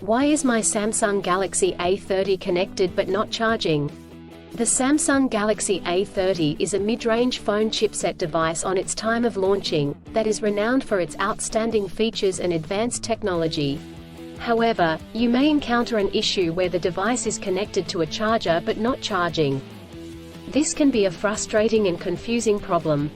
Why is my Samsung Galaxy A30 connected but not charging? The Samsung Galaxy A30 is a mid-range phone chipset device on its time of launching, that is renowned for its outstanding features and advanced technology. However, you may encounter an issue where the device is connected to a charger but not charging. This can be a frustrating and confusing problem.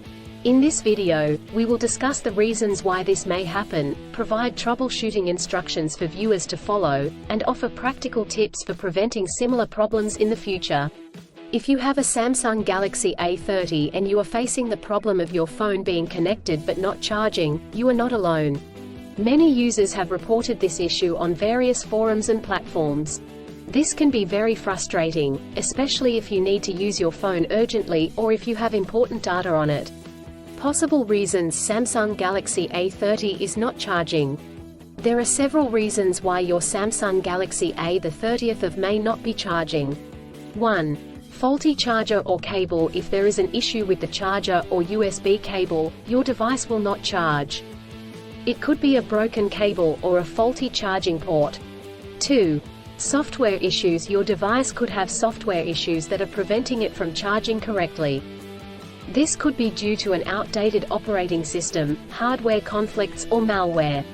In this video, we will discuss the reasons why this may happen, provide troubleshooting instructions for viewers to follow, and offer practical tips for preventing similar problems in the future. If you have a Samsung Galaxy A30 and you are facing the problem of your phone being connected but not charging, you are not alone. Many users have reported this issue on various forums and platforms. This can be very frustrating, especially if you need to use your phone urgently or if you have important data on it. Possible reasons Samsung Galaxy A30 is not charging. There are several reasons why your Samsung Galaxy A30 may not be charging. 1. Faulty charger or cable. If there is an issue with the charger or USB cable, your device will not charge. It could be a broken cable or a faulty charging port. 2. Software issues. Your device could have software issues that are preventing it from charging correctly. This could be due to an outdated operating system, hardware conflicts, or malware.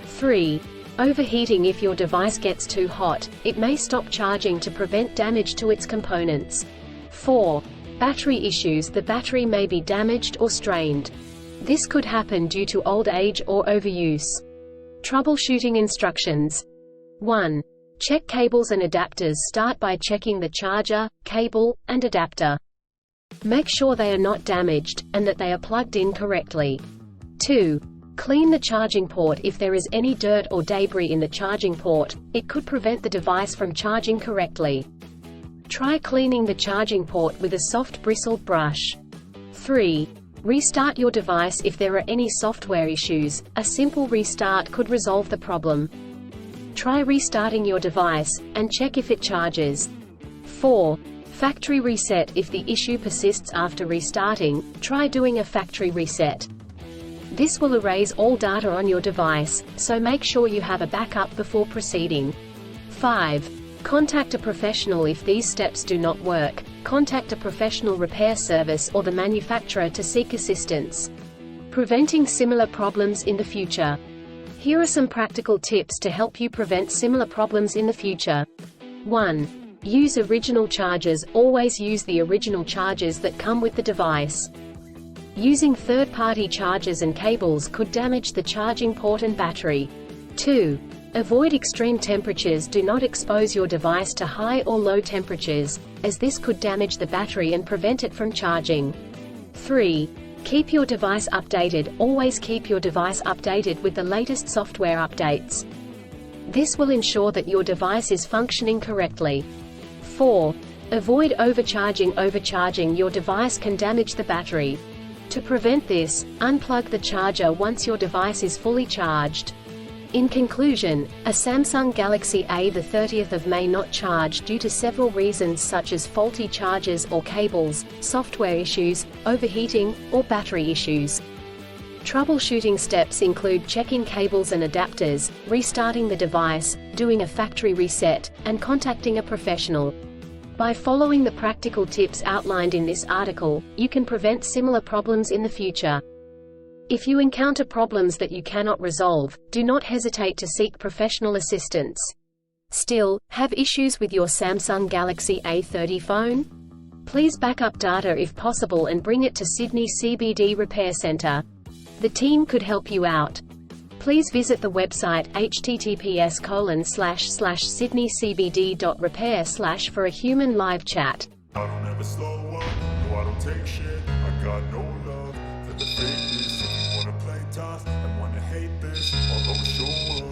3. Overheating. If your device gets too hot, it may stop charging to prevent damage to its components. 4. Battery issues. The battery may be damaged or strained. This could happen due to old age or overuse. Troubleshooting instructions. 1. Check cables and adapters. Start by checking the charger, cable, and adapter. Make sure they are not damaged, and that they are plugged in correctly. 2. Clean the charging port. If there is any dirt or debris in the charging port, it could prevent the device from charging correctly. Try cleaning the charging port with a soft bristled brush. 3. Restart your device. If there are any software issues, a simple restart could resolve the problem. Try restarting your device, and check if it charges. 4. Factory reset. If the issue persists after restarting, try doing a factory reset. This will erase all data on your device, so make sure you have a backup before proceeding. 5. Contact a professional. If these steps do not work, contact a professional repair service or the manufacturer to seek assistance. Preventing similar problems in the future. Here are some practical tips to help you prevent similar problems in the future. 1. Use original chargers. Always use the original chargers that come with the device. Using third-party chargers and cables could damage the charging port and battery. 2. Avoid extreme temperatures. Do not expose your device to high or low temperatures, as this could damage the battery and prevent it from charging. 3. Keep your device updated. Always keep your device updated with the latest software updates. This will ensure that your device is functioning correctly. 4. Avoid overcharging. Overcharging your device can damage the battery. To prevent this, unplug the charger once your device is fully charged. In conclusion, a Samsung Galaxy A30 may not charge due to several reasons such as faulty chargers or cables, software issues, overheating, or battery issues. Troubleshooting steps include checking cables and adapters, restarting the device, doing a factory reset, and contacting a professional. By following the practical tips outlined in this article, you can prevent similar problems in the future. If you encounter problems that you cannot resolve, do not hesitate to seek professional assistance. Still, have issues with your Samsung Galaxy A30 phone? Please back up data if possible and bring it to Sydney CBD Repair Centre. The team could help you out. Please visit the website https://sydneycbd.repair/ for a human live chat. I don't ever slow up, no I don't take shit. I got no love for the fakeness. If you wanna play tough and wanna hate this, I'll always show up.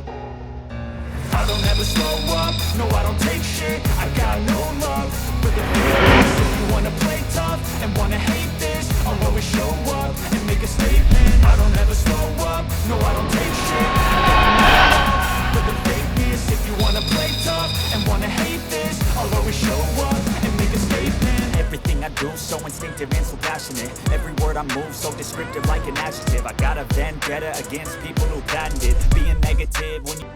I don't ever slow up, no I don't take shit. I got no love for the fakeness. If you wanna play tough and wanna hate this, I'll always show up and make a statement. I don't ever slow up, no I don't take shit. For the fakeness, if you wanna play tough and wanna hate this, I'll always show up and make a statement. Everything I do so instinctive and so passionate. Every word I move so descriptive like an adjective. I got a vendetta against people who patented being negative when you